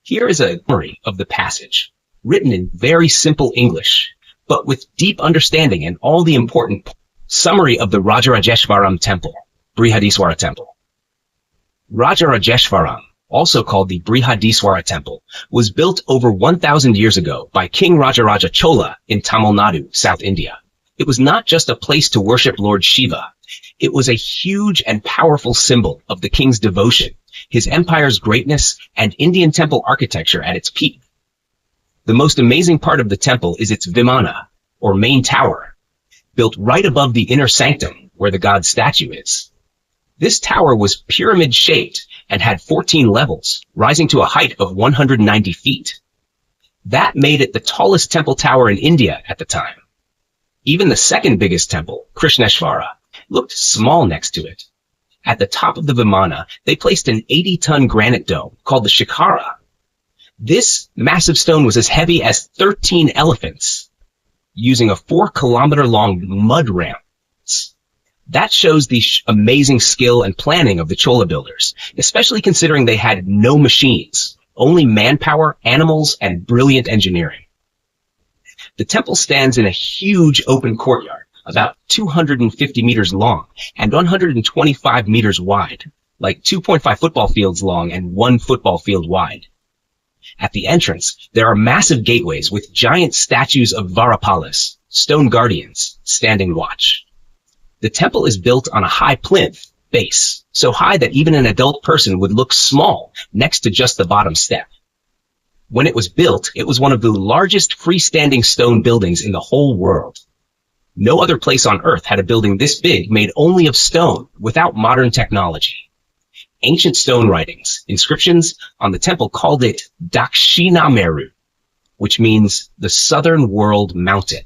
Here is a summary of the passage, written in very simple English, but with deep understanding and all the important summary of the Rajarajeshwaram Temple, Brihadiswara Temple. Rajarajeshwaram, also called the Brihadiswara Temple, was built over 1,000 years ago by King Rajaraja Chola in Tamil Nadu, South India. It was not just a place to worship Lord Shiva. It was a huge and powerful symbol of the king's devotion, his empire's greatness, and Indian temple architecture at its peak. The most amazing part of the temple is its vimana, or main tower, built right above the inner sanctum where the god's statue is. This tower was pyramid-shaped and had 14 levels, rising to a height of 190 feet. That made it the tallest temple tower in India at the time. Even the second biggest temple, Krishneshvara, looked small next to it. At the top of the vimana, they placed an 80-ton granite dome called the Shikhara. This massive stone was as heavy as 13 elephants, using a 4-kilometer-long mud ramp. That shows the amazing skill and planning of the Chola builders, especially considering they had no machines, only manpower, animals, and brilliant engineering. The temple stands in a huge open courtyard, about 250 meters long and 125 meters wide, like 2.5 football fields long and 1 football field wide. At the entrance, there are massive gateways with giant statues of Varapalas, stone guardians, standing watch. The temple is built on a high plinth base, so high that even an adult person would look small next to just the bottom step. When it was built, it was one of the largest freestanding stone buildings in the whole world. No other place on Earth had a building this big made only of stone without modern technology. Ancient stone writings, inscriptions on the temple called it Dakshina Meru, which means the southern world mountain.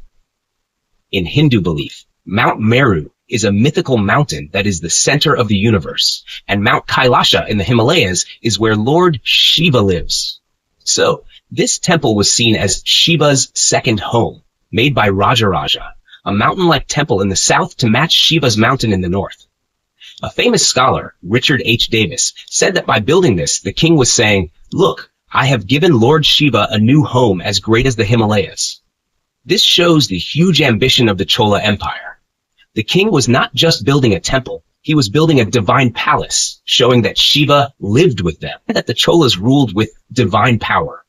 In Hindu belief, Mount Meru is a mythical mountain that is the center of the universe, and Mount Kailasha in the Himalayas is where Lord Shiva lives. So, this temple was seen as Shiva's second home, made by Rajaraja, a mountain-like temple in the south to match Shiva's mountain in the north. A famous scholar, Richard H. Davis, said that by building this, the king was saying, "Look, I have given Lord Shiva a new home as great as the Himalayas." This shows the huge ambition of the Chola Empire. The king was not just building a temple, he was building a divine palace, showing that Shiva lived with them, and that the Cholas ruled with divine power.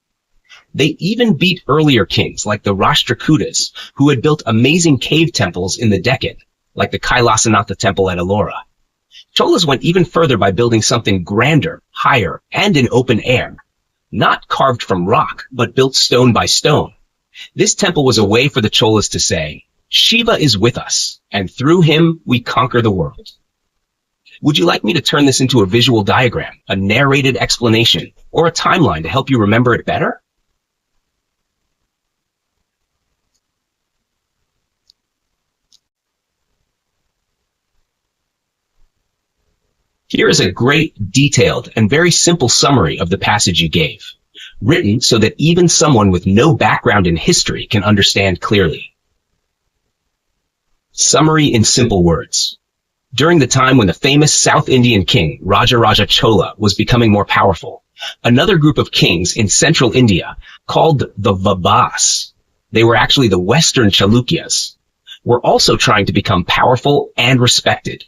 They even beat earlier kings like the Rashtrakutas, who had built amazing cave temples in the Deccan, like the Kailasanatha temple at Ellora. Cholas went even further by building something grander, higher, and in open air. Not carved from rock, but built stone by stone. This temple was a way for the Cholas to say, Shiva is with us, and through him we conquer the world. Would you like me to turn this into a visual diagram, a narrated explanation, or a timeline to help you remember it better? Here is a great, detailed, and very simple summary of the passage you gave, written so that even someone with no background in history can understand clearly. Summary in simple words. During the time when the famous South Indian king, Rajaraja Chola, was becoming more powerful, another group of kings in central India, called the Vabas, they were actually the Western Chalukyas, were also trying to become powerful and respected.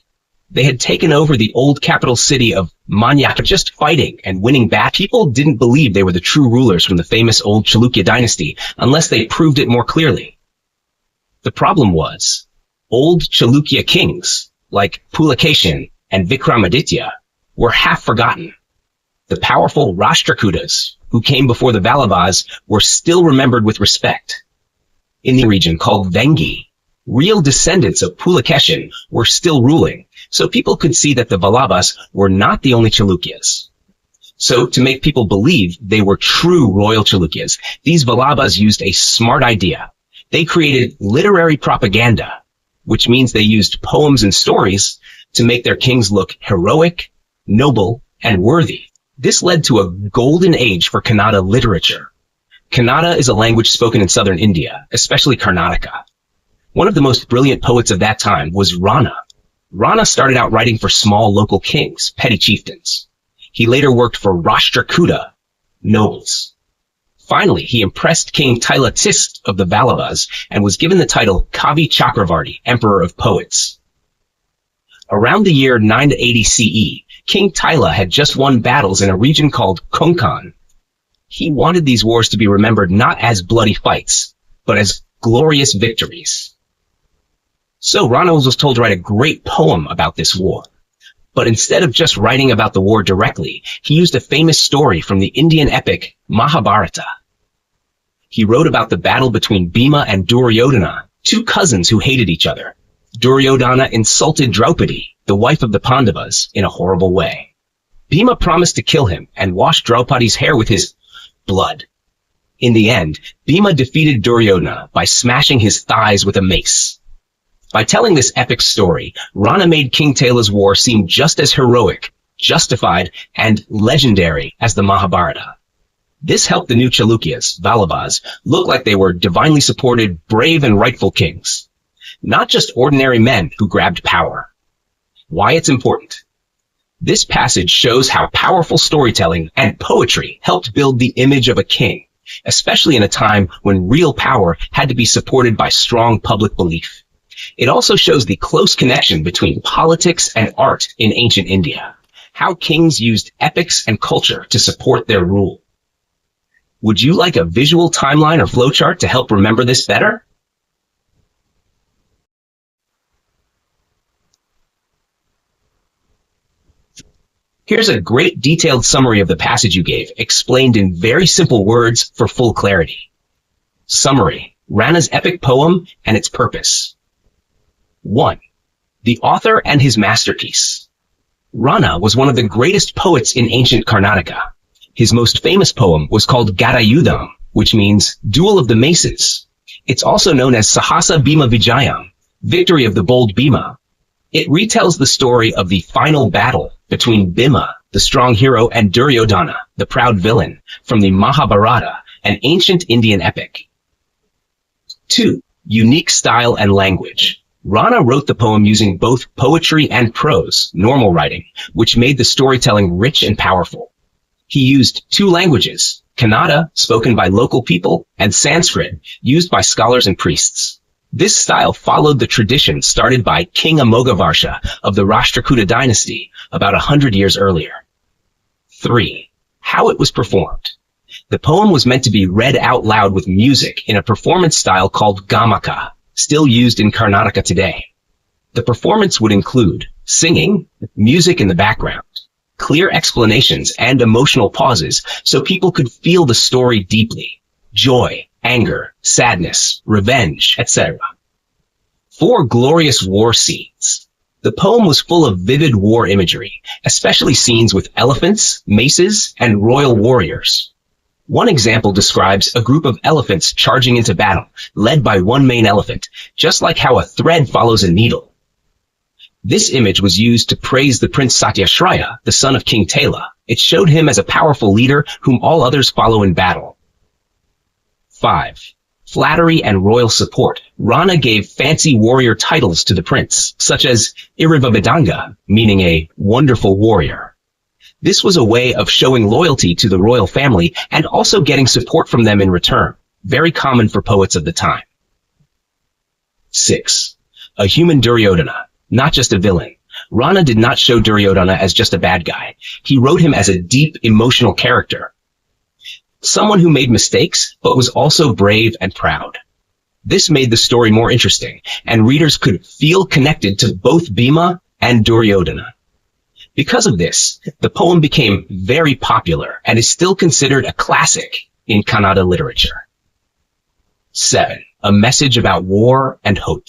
They had taken over the old capital city of Manyaka just fighting and winning back. People didn't believe they were the true rulers from the famous old Chalukya dynasty unless they proved it more clearly. The problem was, old Chalukya kings, like Pulakeshin and Vikramaditya, were half forgotten. The powerful Rashtrakutas, who came before the Vallabhas, were still remembered with respect. In the region called Vengi, real descendants of Pulakeshin were still ruling, so people could see that the Vallabhas were not the only Chalukyas. So, to make people believe they were true royal Chalukyas, these Vallabhas used a smart idea. They created literary propaganda, which means they used poems and stories to make their kings look heroic, noble, and worthy. This led to a golden age for Kannada literature. Kannada is a language spoken in southern India, especially Karnataka. One of the most brilliant poets of that time was Rana. Rana started out writing for small local kings, petty chieftains. He later worked for Rashtrakuta, nobles. Finally, he impressed King Tila Tist of the Valabas and was given the title Kavi Chakravarti, Emperor of Poets. Around the year 980 CE, King Tila had just won battles in a region called Konkan. He wanted these wars to be remembered not as bloody fights, but as glorious victories. So Rana was told to write a great poem about this war. But instead of just writing about the war directly, he used a famous story from the Indian epic Mahabharata. He wrote about the battle between Bhima and Duryodhana, two cousins who hated each other. Duryodhana insulted Draupadi, the wife of the Pandavas, in a horrible way. Bhima promised to kill him and wash Draupadi's hair with his blood. In the end, Bhima defeated Duryodhana by smashing his thighs with a mace. By telling this epic story, Rana made King Tila's war seem just as heroic, justified, and legendary as the Mahabharata. This helped the new Chalukyas, Vallabhas, look like they were divinely supported, brave, and rightful kings. Not just ordinary men who grabbed power. Why it's important. This passage shows how powerful storytelling and poetry helped build the image of a king, especially in a time when real power had to be supported by strong public belief. It also shows the close connection between politics and art in ancient India, how kings used epics and culture to support their rule. Would you like a visual timeline or flowchart to help remember this better? Here's a great detailed summary of the passage you gave, explained in very simple words for full clarity. Summary: Rana's epic poem and its purpose. 1. The author and his masterpiece. Rana was one of the greatest poets in ancient Karnataka. His most famous poem was called Gadayudham, which means Duel of the Maces. It's also known as Sahasa Bhima Vijayam, Victory of the Bold Bhima. It retells the story of the final battle between Bhima, the strong hero, and Duryodhana, the proud villain, from the Mahabharata, an ancient Indian epic. 2. Unique style and language. Rana wrote the poem using both poetry and prose, normal writing, which made the storytelling rich and powerful. He used two languages, Kannada, spoken by local people, and Sanskrit, used by scholars and priests. This style followed the tradition started by King Amogavarsha of the Rashtrakuta dynasty about 100 years earlier. 3. How it was performed. The poem was meant to be read out loud with music in a performance style called Gamaka, still used in Karnataka today. The performance would include singing, music in the background, clear explanations, and emotional pauses so people could feel the story deeply. Joy, anger, sadness, revenge, etc. 4 glorious war scenes. The poem was full of vivid war imagery, especially scenes with elephants, maces, and royal warriors. One example describes a group of elephants charging into battle, led by one main elephant, just like how a thread follows a needle. This image was used to praise the Prince Satyashraya, the son of King Tila. It showed him as a powerful leader whom all others follow in battle. 5. Flattery and royal support. Rana gave fancy warrior titles to the prince, such as Irivabidanga, meaning a wonderful warrior. This was a way of showing loyalty to the royal family and also getting support from them in return, very common for poets of the time. 6. A human Duryodhana, not just a villain. Rana did not show Duryodhana as just a bad guy. He wrote him as a deep, emotional character. Someone who made mistakes, but was also brave and proud. This made the story more interesting, and readers could feel connected to both Bhima and Duryodhana. Because of this, the poem became very popular and is still considered a classic in Kannada literature. 7. A message about war and hope.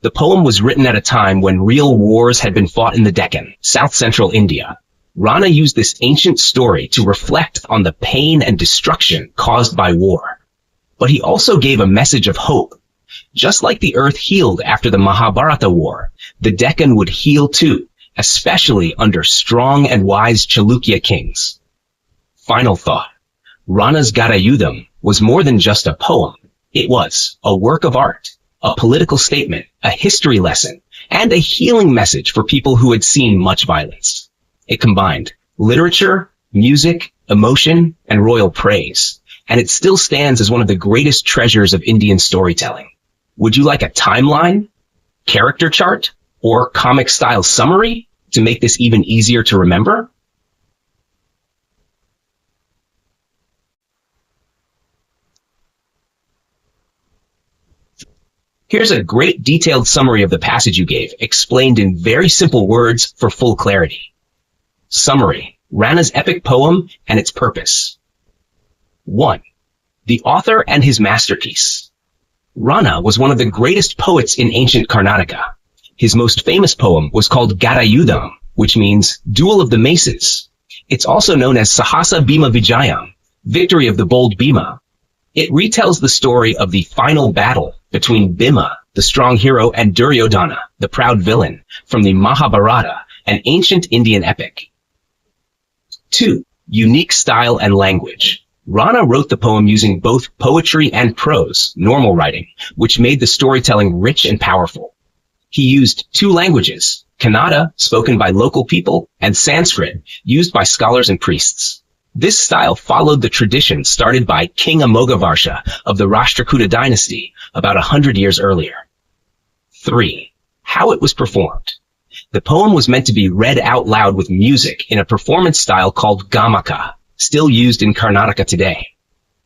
The poem was written at a time when real wars had been fought in the Deccan, south-central India. Rana used this ancient story to reflect on the pain and destruction caused by war. But he also gave a message of hope. Just like the earth healed after the Mahabharata war, the Deccan would heal too, especially under strong and wise Chalukya kings. Final thought. Rana's Gadayudham was more than just a poem. It was a work of art, a political statement, a history lesson, and a healing message for people who had seen much violence. It combined literature, music, emotion, and royal praise, and it still stands as one of the greatest treasures of Indian storytelling. Would you like a timeline, character chart, or comic-style summary to make this even easier to remember? Here's a great detailed summary of the passage you gave, explained in very simple words for full clarity. Summary: Rana's epic poem and its purpose. 1. The author and his masterpiece. Rana was one of the greatest poets in ancient Karnataka. His most famous poem was called Gadayudham, which means Duel of the Maces. It's also known as Sahasa Bhima Vijayam, Victory of the Bold Bhima. It retells the story of the final battle between Bhima, the strong hero, and Duryodhana, the proud villain, from the Mahabharata, an ancient Indian epic. 2. Unique style and language. Rana wrote the poem using both poetry and prose, normal writing, which made the storytelling rich and powerful. He used 2 languages, Kannada, spoken by local people, and Sanskrit, used by scholars and priests. This style followed the tradition started by King Amogavarsha of the Rashtrakuta dynasty about 100 years earlier. 3. How it was performed. The poem was meant to be read out loud with music in a performance style called gamaka, still used in Karnataka today.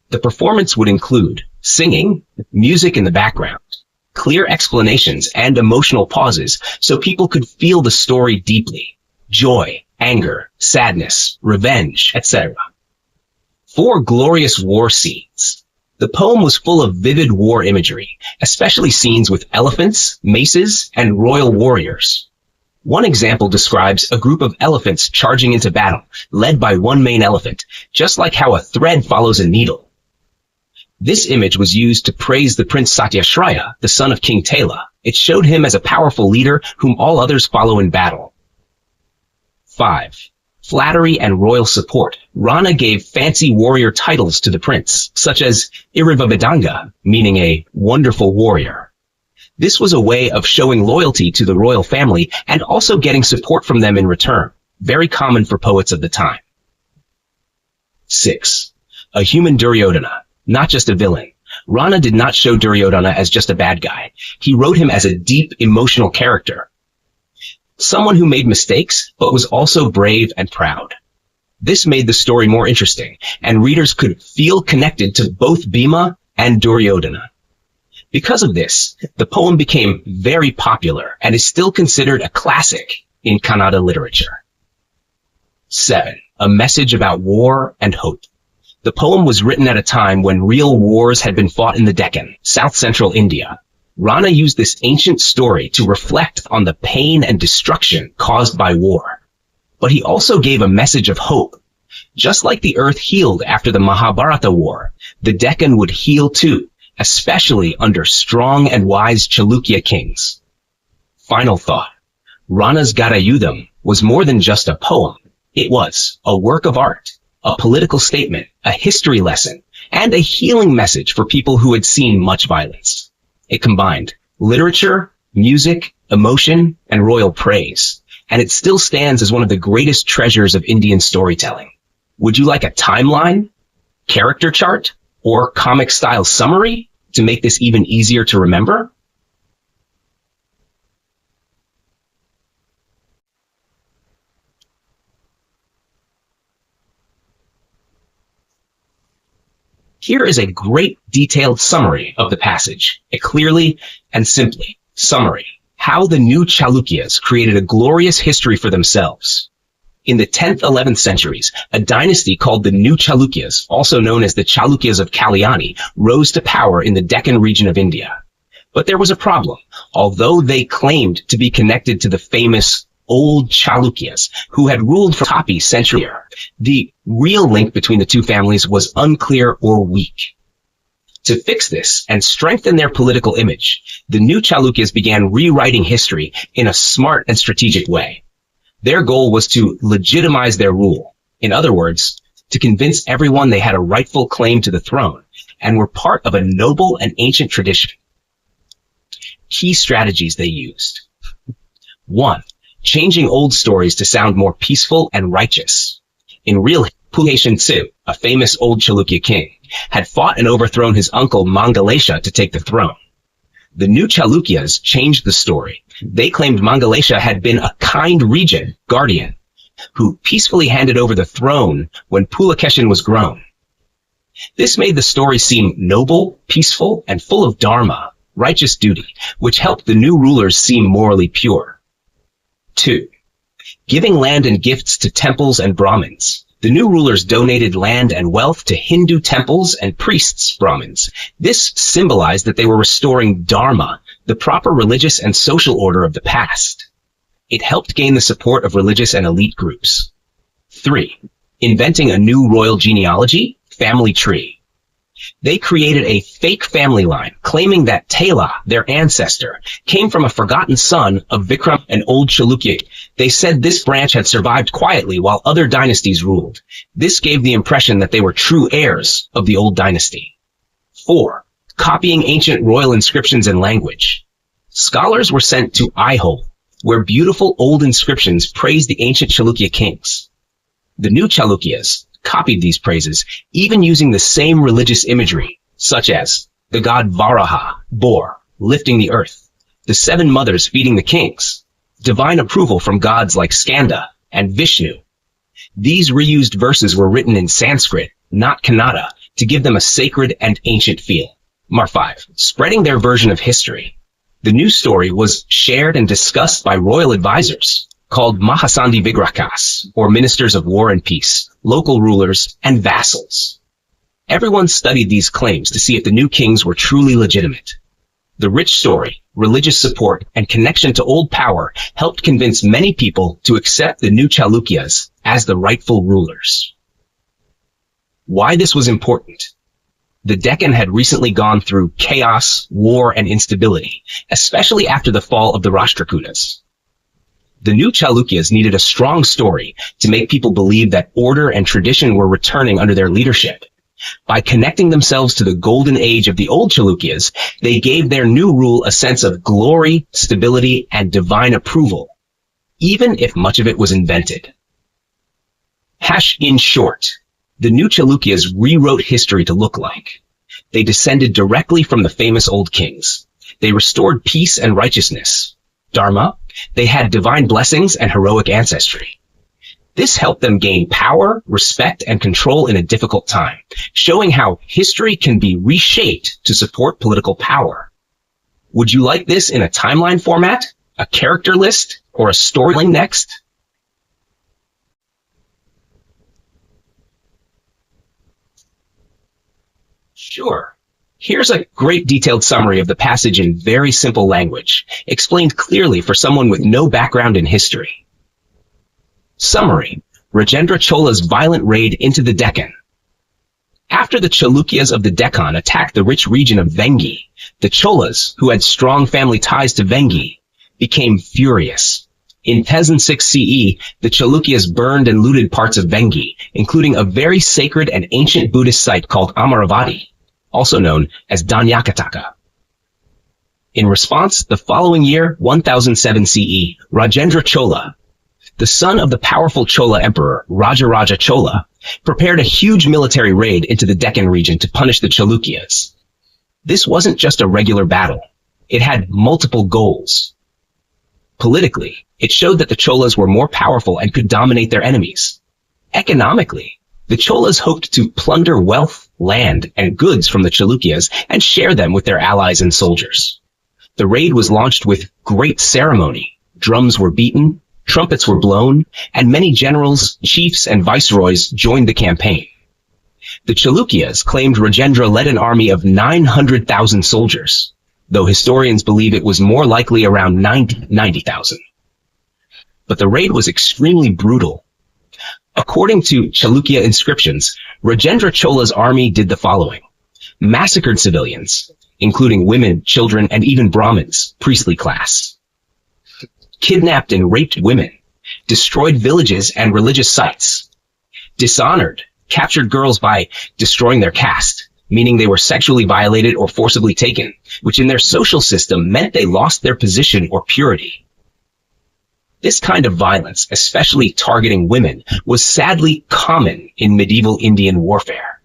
The performance would include singing, music in the background, clear explanations, and emotional pauses so people could feel the story deeply. Joy, anger, sadness, revenge, etc. 4 glorious war scenes. The poem was full of vivid war imagery, especially scenes with elephants, maces, and royal warriors. One example describes a group of elephants charging into battle, led by one main elephant, just like how a thread follows a needle. This image was used to praise the Prince Satyashraya, the son of King Tela. It showed him as a powerful leader whom all others follow in battle. 5. Flattery and royal support. Rana gave fancy warrior titles to the prince, such as Irivabidanga, meaning a wonderful warrior. This was a way of showing loyalty to the royal family and also getting support from them in return, very common for poets of the time. 6. A human Duryodhana, not just a villain. Rana did not show Duryodhana as just a bad guy. He wrote him as a deep, emotional character. Someone who made mistakes, but was also brave and proud. This made the story more interesting, and readers could feel connected to both Bhima and Duryodhana. Because of this, the poem became very popular and is still considered a classic in Kannada literature. 7. A message about war and hope. The poem was written at a time when real wars had been fought in the Deccan, south-central India. Rana used this ancient story to reflect on the pain and destruction caused by war. But he also gave a message of hope. Just like the earth healed after the Mahabharata war, the Deccan would heal too, especially under strong and wise Chalukya kings. Final thought. Rana's Gadayudham was more than just a poem. It was a work of art, a political statement, a history lesson, and a healing message for people who had seen much violence. It combined literature, music, emotion, and royal praise, and it still stands as one of the greatest treasures of Indian storytelling. Would you like a timeline, character chart, or comic-style summary to make this even easier to remember? Here is a great detailed summary of the passage, a clearly and simply summary. How the new Chalukyas created a glorious history for themselves. In the 10th, 11th centuries, a dynasty called the New Chalukyas, also known as the Chalukyas of Kalyani, rose to power in the Deccan region of India. But there was a problem. Although they claimed to be connected to the famous old Chalukyas, who had ruled for Tapi century earlier, the real link between the two families was unclear or weak. To fix this and strengthen their political image, the new Chalukyas began rewriting history in a smart and strategic way. Their goal was to legitimize their rule. In other words, to convince everyone they had a rightful claim to the throne and were part of a noble and ancient tradition. Key strategies they used. 1. Changing old stories to sound more peaceful and righteous. In real, Puhation Tsu, a famous old Chalukya king, had fought and overthrown his uncle Mangalesha to take the throne. The new Chalukyas changed the story. They claimed Mangalesha had been a kind regent, guardian, who peacefully handed over the throne when Pulakeshin was grown. This made the story seem noble, peaceful, and full of dharma, righteous duty, which helped the new rulers seem morally pure. 2. Giving land and gifts to temples and Brahmins. The new rulers donated land and wealth to Hindu temples and priests, Brahmins. This symbolized that they were restoring dharma, the proper religious and social order of the past. It helped gain the support of religious and elite groups. 3. Inventing a new royal genealogy, family tree. They created a fake family line, claiming that Tela, their ancestor, came from a forgotten son of Vikram, an old Chalukya. They said this branch had survived quietly while other dynasties ruled. This gave the impression that they were true heirs of the old dynasty. 4. Copying ancient royal inscriptions and language. Scholars were sent to Aihole, where beautiful old inscriptions praised the ancient Chalukya kings. The new Chalukyas copied these praises, even using the same religious imagery, such as the god Varaha, boar, lifting the earth, the 7 mothers feeding the kings, divine approval from gods like Skanda and Vishnu. These reused verses were written in Sanskrit, not Kannada, to give them a sacred and ancient feel. 5. Spreading their version of history. The new story was shared and discussed by royal advisors, called Mahasandhi Vigrakas, or ministers of war and peace, local rulers, and vassals. Everyone studied these claims to see if the new kings were truly legitimate. The rich story, religious support, and connection to old power helped convince many people to accept the new Chalukyas as the rightful rulers. Why this was important? The Deccan had recently gone through chaos, war, and instability, especially after the fall of the Rashtrakutas. The new Chalukyas needed a strong story to make people believe that order and tradition were returning under their leadership. By connecting themselves to the golden age of the old Chalukyas, they gave their new rule a sense of glory, stability, and divine approval, even if much of it was invented. In short, the new Chalukyas rewrote history to look like. They descended directly from the famous old kings. They restored peace and righteousness, dharma. They had divine blessings and heroic ancestry. This helped them gain power, respect, and control in a difficult time, showing how history can be reshaped to support political power. Would you like this in a timeline format, a character list, or a storyline next? Sure. Here's a great detailed summary of the passage in very simple language, explained clearly for someone with no background in history. Summary: Rajendra Chola's violent raid into the Deccan. After the Chalukyas of the Deccan attacked the rich region of Vengi, the Cholas, who had strong family ties to Vengi, became furious. In 1006 CE, the Chalukyas burned and looted parts of Vengi, including a very sacred and ancient Buddhist site called Amaravati, also known as Danyakataka. In response, the following year, 1007 CE, Rajendra Chola, the son of the powerful Chola emperor Rajaraja Chola, prepared a huge military raid into the Deccan region to punish the Chalukyas. This wasn't just a regular battle. It had multiple goals. Politically, it showed that the Cholas were more powerful and could dominate their enemies. Economically, the Cholas hoped to plunder wealth, land, and goods from the Chalukyas and share them with their allies and soldiers. The raid was launched with great ceremony. Drums were beaten, trumpets were blown, and many generals, chiefs, and viceroys joined the campaign. The Chalukyas claimed Rajendra led an army of 900,000 soldiers, though historians believe it was more likely around 90,000. But the raid was extremely brutal. According to Chalukya inscriptions, Rajendra Chola's army did the following: massacred civilians, including women, children, and even Brahmins, priestly class; kidnapped and raped women, destroyed villages and religious sites; dishonored, captured girls by destroying their caste, meaning they were sexually violated or forcibly taken, which in their social system meant they lost their position or purity; This kind of violence, especially targeting women, was sadly common in medieval Indian warfare.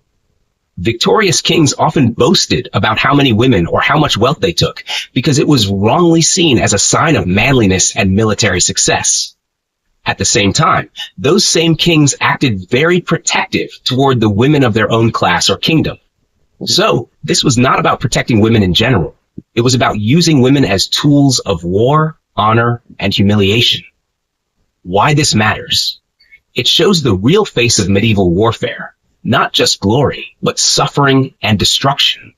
Victorious kings often boasted about how many women or how much wealth they took because it was wrongly seen as a sign of manliness and military success. At the same time, those same kings acted very protective toward the women of their own class or kingdom. So, this was not about protecting women in general. It was about using women as tools of war, honor, and humiliation. Why this matters? It shows the real face of medieval warfare, not just glory, but suffering and destruction.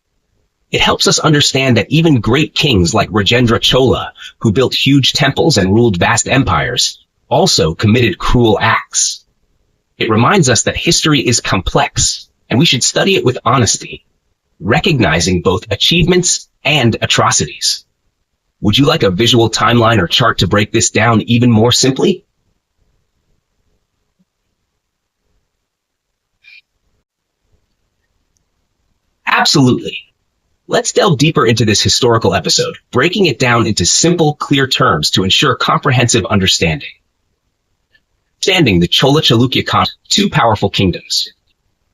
It helps us understand that even great kings like Rajendra Chola, who built huge temples and ruled vast empires, also committed cruel acts. It reminds us that history is complex, and we should study it with honesty, recognizing both achievements and atrocities. Would you like a visual timeline or chart to break this down even more simply? Absolutely. Let's delve deeper into this historical episode, breaking it down into simple, clear terms to ensure comprehensive understanding. Understanding the Chola-Chalukya conflict, two powerful kingdoms.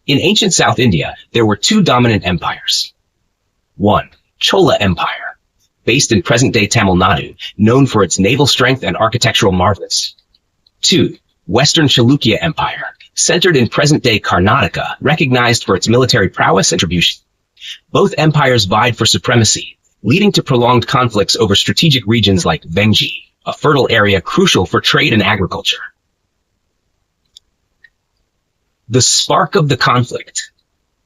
In ancient South India, there were two dominant empires. 1. Chola Empire, based in present-day Tamil Nadu, known for its naval strength and architectural marvels. 2. Western Chalukya Empire, centered in present-day Karnataka, recognized for its military prowess and contribution. Both empires vied for supremacy, leading to prolonged conflicts over strategic regions like Vengi, a fertile area crucial for trade and agriculture. The spark of the conflict.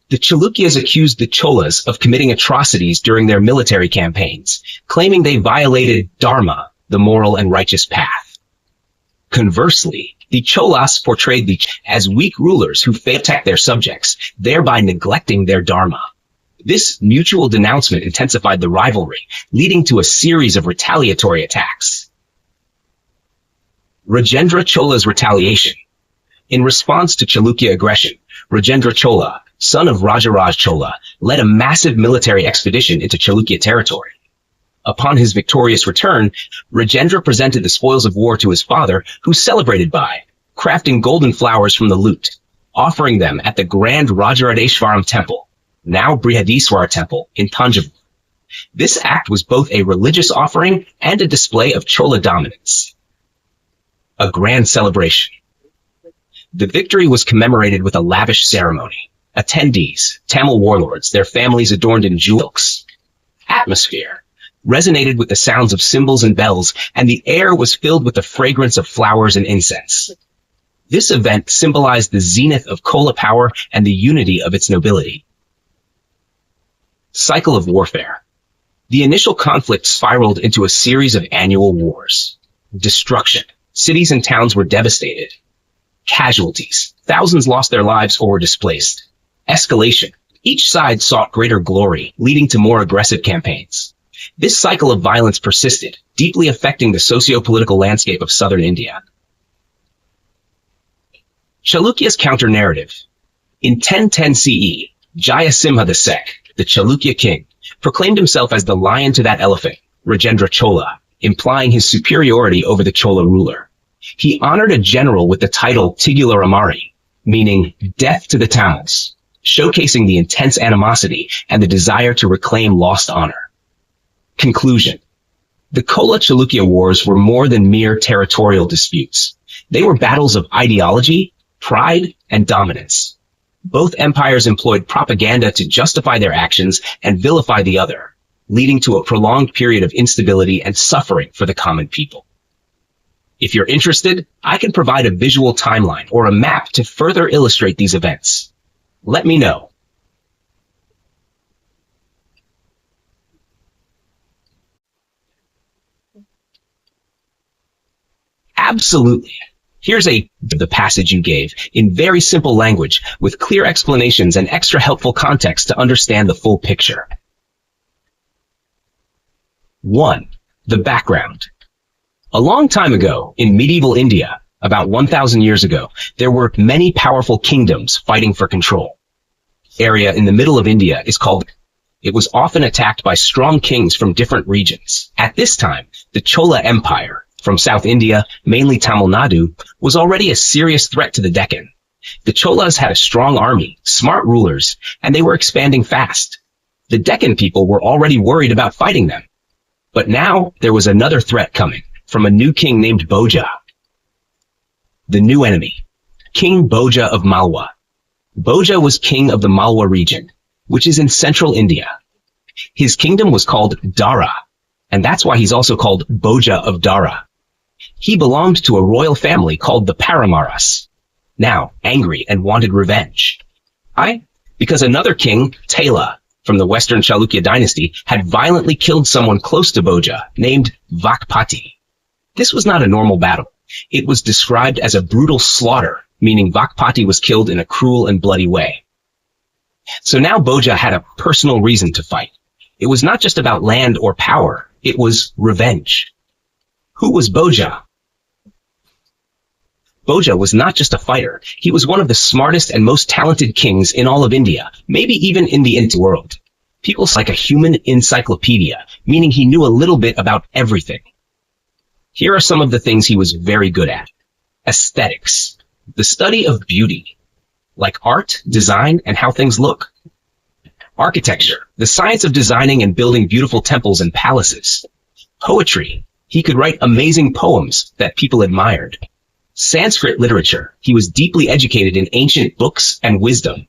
The Chalukyas accused the Cholas of committing atrocities during their military campaigns, claiming they violated dharma, the moral and righteous path. Conversely, the Cholas portrayed the as weak rulers who failed to protect their subjects, thereby neglecting their dharma. This mutual denouncement intensified the rivalry, leading to a series of retaliatory attacks. Rajendra Chola's retaliation. In response to Chalukya aggression, Rajendra Chola, son of Rajaraj Chola, led a massive military expedition into Chalukya territory. Upon his victorious return, Rajendra presented the spoils of war to his father, who celebrated by crafting golden flowers from the loot, offering them at the Grand Rajaradeshwaram Temple, now Brihadiswara Temple, in Tanjavur. This act was both a religious offering and a display of Chola dominance. A grand celebration. The victory was commemorated with a lavish ceremony. Attendees, Tamil warlords, their families adorned in jewels. Atmosphere resonated with the sounds of cymbals and bells, and the air was filled with the fragrance of flowers and incense. This event symbolized the zenith of Chola power and the unity of its nobility. Cycle of warfare. The initial conflict spiraled into a series of annual wars. Destruction. Cities and towns were devastated. Casualties. Thousands lost their lives or were displaced. Escalation. Each side sought greater glory, leading to more aggressive campaigns. This cycle of violence persisted, deeply affecting the socio-political landscape of southern India. Chalukya's counter-narrative. In 1010 CE, Jayasimha II, the Chalukya king, proclaimed himself as the lion to that elephant, Rajendra Chola, implying his superiority over the Chola ruler. He honored a general with the title Tigula Ramari, meaning death to the Tamils, showcasing the intense animosity and the desire to reclaim lost honor. Conclusion. The Chola-Chalukya wars were more than mere territorial disputes. They were battles of ideology, pride, and dominance. Both empires employed propaganda to justify their actions and vilify the other, leading to a prolonged period of instability and suffering for the common people. If you're interested, I can provide a visual timeline or a map to further illustrate these events. Let me know. Absolutely. Here's the passage you gave in very simple language with clear explanations and extra helpful context to understand the full picture. 1. The background. A long time ago, in medieval India, about 1,000 years ago, there were many powerful kingdoms fighting for control. The area in the middle of India is called. It was often attacked by strong kings from different regions. At this time, the Chola Empire, from South India, mainly Tamil Nadu, was already a serious threat to the Deccan. The Cholas had a strong army, smart rulers, and they were expanding fast. The Deccan people were already worried about fighting them. But now there was another threat coming from a new king named Bhoja. The new enemy, King Bhoja of Malwa. Bhoja was king of the Malwa region, which is in central India. His kingdom was called Dara, and that's why he's also called Bhoja of Dara. He belonged to a royal family called the Paramaras, now angry and wanted revenge. Why? Because another king, Tala, from the Western Chalukya dynasty, had violently killed someone close to Bhoja, named Vakpati. This was not a normal battle. It was described as a brutal slaughter, meaning Vakpati was killed in a cruel and bloody way. So now Bhoja had a personal reason to fight. It was not just about land or power, it was revenge. Who was Bhoja? Bhoja was not just a fighter, he was one of the smartest and most talented kings in all of India, maybe even in the ancient world. People like a human encyclopedia, meaning he knew a little bit about everything. Here are some of the things he was very good at. Aesthetics, the study of beauty, like art, design, and how things look. Architecture, the science of designing and building beautiful temples and palaces. Poetry, he could write amazing poems that people admired. Sanskrit literature, he was deeply educated in ancient books and wisdom.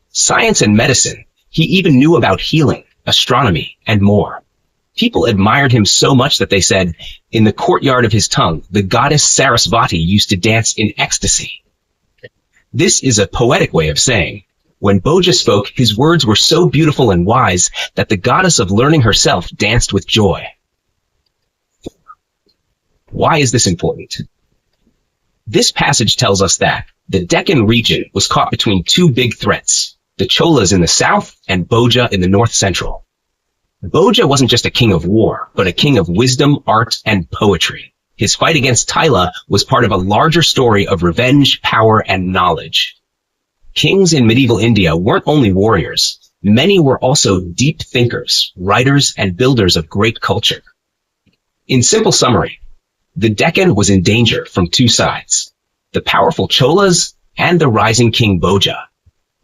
Science and medicine, he even knew about healing, astronomy, and more. People admired him so much that they said, in the courtyard of his tongue, the goddess Sarasvati used to dance in ecstasy. This is a poetic way of saying, when Bhoja spoke, his words were so beautiful and wise that the goddess of learning herself danced with joy. Why is this important? This passage tells us that the Deccan region was caught between two big threats, the Cholas in the south and Bhoja in the north central. Bhoja wasn't just a king of war, but a king of wisdom, art, and poetry. His fight against Tila was part of a larger story of revenge, power, and knowledge. Kings in medieval India weren't only warriors. Many were also deep thinkers, writers, and builders of great culture. In simple summary, the Deccan was in danger from two sides, the powerful Cholas and the rising King Bhoja.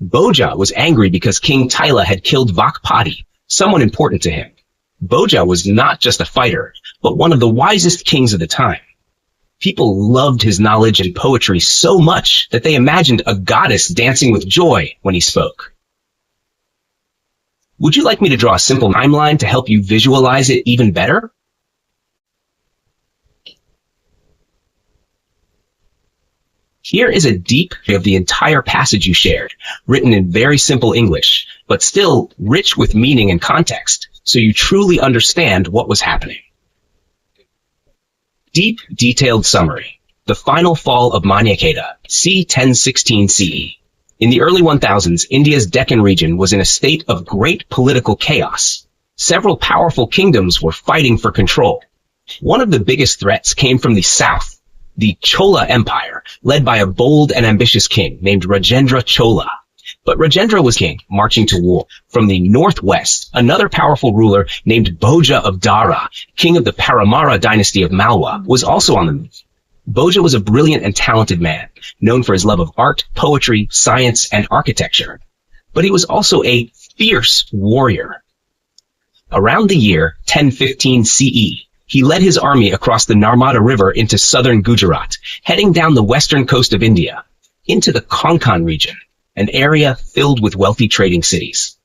Bhoja was angry because King Tila had killed Vakpati, someone important to him. Bhoja was not just a fighter, but one of the wisest kings of the time. People loved his knowledge and poetry so much that they imagined a goddess dancing with joy when he spoke. Would you like me to draw a simple timeline to help you visualize it even better? Here is a deep view of the entire passage you shared, written in very simple English, but still rich with meaning and context, so you truly understand what was happening. Deep, detailed summary. The final fall of Manyaketa, c. 1016 CE. In the early 1000s, India's Deccan region was in a state of great political chaos. Several powerful kingdoms were fighting for control. One of the biggest threats came from the south, the Chola Empire, led by a bold and ambitious king named Rajendra Chola. But Rajendra was king, marching to war. From the northwest, another powerful ruler named Bhoja of Dara, king of the Paramara dynasty of Malwa, was also on the move. Bhoja was a brilliant and talented man, known for his love of art, poetry, science, and architecture. But he was also a fierce warrior. Around the year 1015 CE, he led his army across the Narmada River into southern Gujarat, heading down the western coast of India, into the Konkan region, an area filled with wealthy trading cities.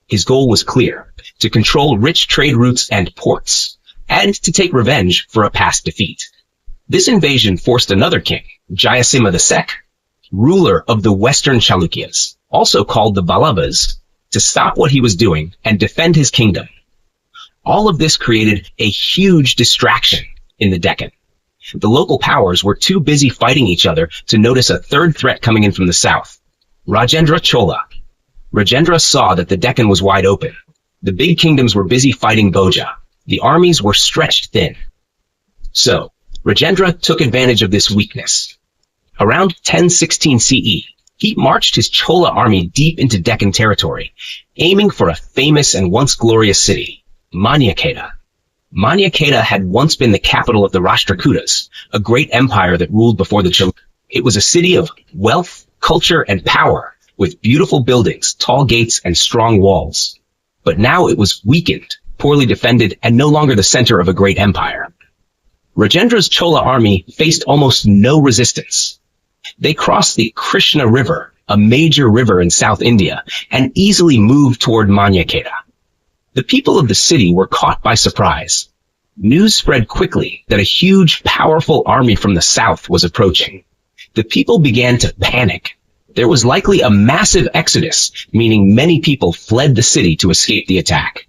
His goal was clear, to control rich trade routes and ports, and to take revenge for a past defeat. This invasion forced another king, Jayasimha II, ruler of the Western Chalukyas, also called the Vallavas, to stop what he was doing and defend his kingdom. All of this created a huge distraction in the Deccan. The local powers were too busy fighting each other to notice a third threat coming in from the south, Rajendra Chola. Rajendra saw that the Deccan was wide open. The big kingdoms were busy fighting Bhoja. The armies were stretched thin. So, Rajendra took advantage of this weakness. Around 1016 CE, he marched his Chola army deep into Deccan territory, aiming for a famous and once glorious city, Manyaketa. Manyaketa had once been the capital of the Rashtrakutas, a great empire that ruled before the Chalukya. It was a city of wealth, culture, and power, with beautiful buildings, tall gates, and strong walls. But now it was weakened, poorly defended, and no longer the center of a great empire. Rajendra's Chola army faced almost no resistance. They crossed the Krishna River, a major river in South India, and easily moved toward Manyaketa. The people of the city were caught by surprise. News spread quickly that a huge, powerful army from the south was approaching. The people began to panic. There was likely a massive exodus, meaning many people fled the city to escape the attack.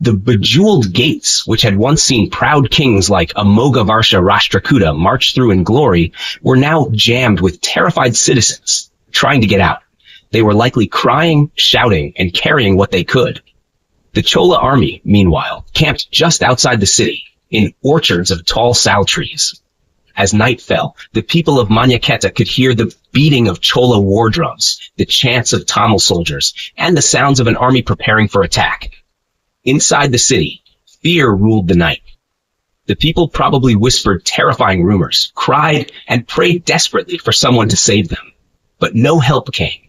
The bejeweled gates, which had once seen proud kings like Amogavarsha Rashtrakuta march through in glory, were now jammed with terrified citizens trying to get out. They were likely crying, shouting, and carrying what they could. The Chola army, meanwhile, camped just outside the city, in orchards of tall sal trees. As night fell, the people of Manyaketa could hear the beating of Chola war drums, the chants of Tamil soldiers, and the sounds of an army preparing for attack. Inside the city, fear ruled the night. The people probably whispered terrifying rumors, cried, and prayed desperately for someone to save them. But no help came.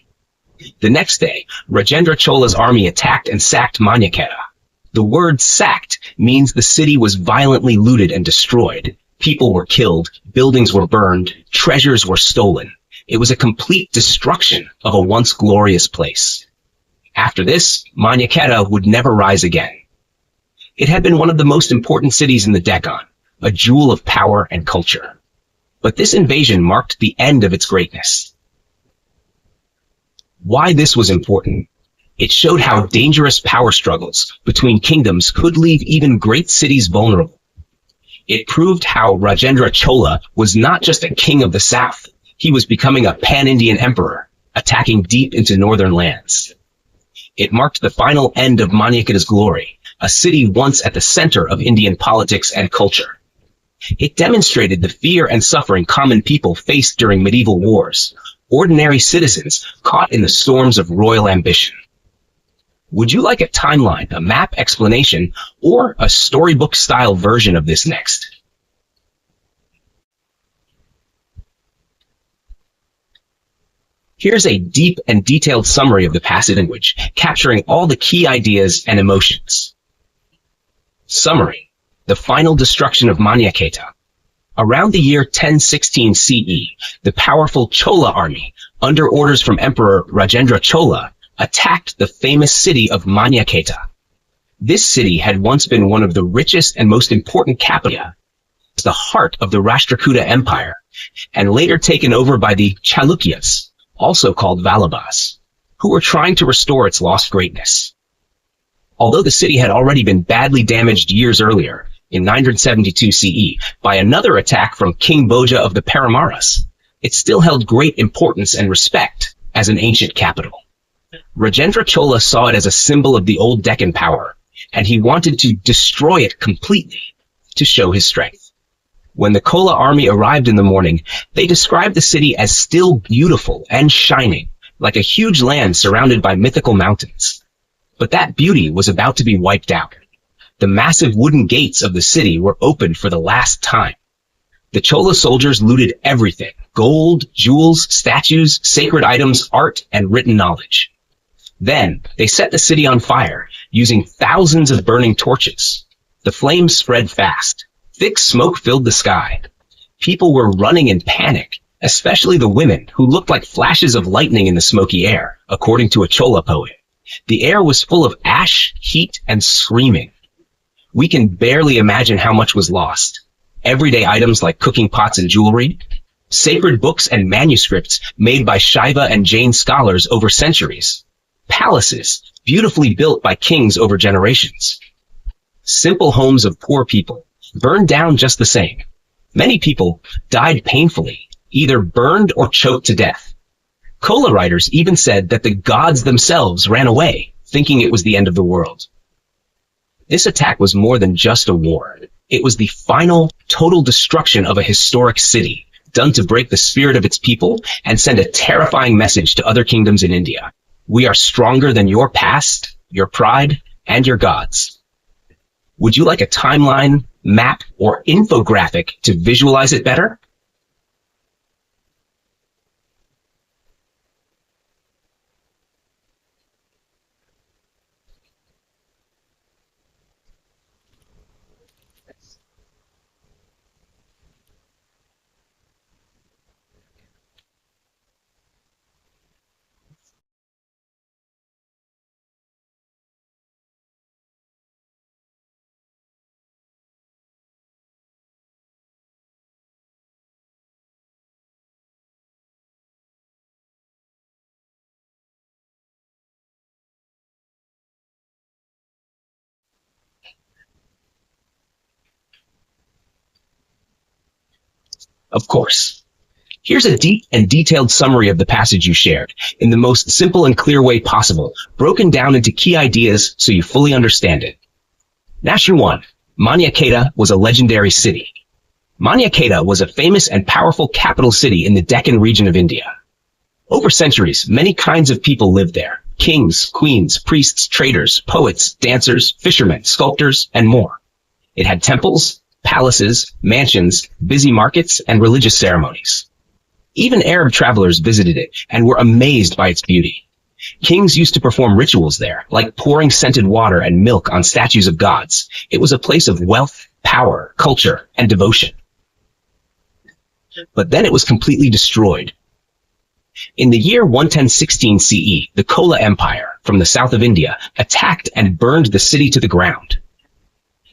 The next day, Rajendra Chola's army attacked and sacked Manyaketa. The word sacked means the city was violently looted and destroyed. People were killed, buildings were burned, treasures were stolen. It was a complete destruction of a once glorious place. After this, Manyaketa would never rise again. It had been one of the most important cities in the Deccan, a jewel of power and culture. But this invasion marked the end of its greatness. Why this was important? It showed how dangerous power struggles between kingdoms could leave even great cities vulnerable. It proved how Rajendra Chola was not just a king of the south. He was becoming a pan-Indian emperor, attacking deep into northern lands. It marked the final end of Manyaketa's glory, a city once at the center of Indian politics and culture. It demonstrated the fear and suffering common people faced during medieval wars, ordinary citizens caught in the storms of royal ambition. Would you like a timeline, a map explanation, or a storybook-style version of this next? Here's a deep and detailed summary of the passage language, capturing all the key ideas and emotions. Summary: the final destruction of Manyaketa. Around the year 1016 CE, the powerful Chola army, under orders from Emperor Rajendra Chola, attacked the famous city of Manyaketa. This city had once been one of the richest and most important capitals, the heart of the Rashtrakuta Empire, and later taken over by the Chalukyas, also called Vallabhas, who were trying to restore its lost greatness. Although the city had already been badly damaged years earlier, in 972 CE, by another attack from King Bhoja of the Paramaras, it still held great importance and respect as an ancient capital. Rajendra Chola saw it as a symbol of the old Deccan power, and he wanted to destroy it completely to show his strength. When the Chola army arrived in the morning, they described the city as still beautiful and shining, like a huge land surrounded by mythical mountains. But that beauty was about to be wiped out. The massive wooden gates of the city were opened for the last time. The Chola soldiers looted everything: gold, jewels, statues, sacred items, art, and written knowledge. Then, they set the city on fire, using thousands of burning torches. The flames spread fast. Thick smoke filled the sky. People were running in panic, especially the women, who looked like flashes of lightning in the smoky air, according to a Chola poet. The air was full of ash, heat, and screaming. We can barely imagine how much was lost. Everyday items like cooking pots and jewelry, sacred books and manuscripts made by Shaiva and Jain scholars over centuries, palaces beautifully built by kings over generations, simple homes of poor people burned down just the same. Many people died painfully, either burned or choked to death. Chola writers even said that the gods themselves ran away, thinking it was the end of the world. This attack was more than just a war. It was the final, total destruction of a historic city, done to break the spirit of its people and send a terrifying message to other kingdoms in India. We are stronger than your past, your pride, and your gods. Would you like a timeline, map, or infographic to visualize it better? Of course. Here's a deep and detailed summary of the passage you shared, in the most simple and clear way possible, broken down into key ideas so you fully understand it. Nation 1. Maniaketa was a legendary city. Maniaketa was a famous and powerful capital city in the Deccan region of India. Over centuries, many kinds of people lived there. Kings, queens, priests, traders, poets, dancers, fishermen, sculptors, and more. It had temples, palaces, mansions, busy markets, and religious ceremonies. Even Arab travelers visited it and were amazed by its beauty. Kings used to perform rituals there, like pouring scented water and milk on statues of gods. It was a place of wealth, power, culture, and devotion. But then it was completely destroyed. In the year 1116 CE, the Chola Empire, from the south of India, attacked and burned the city to the ground.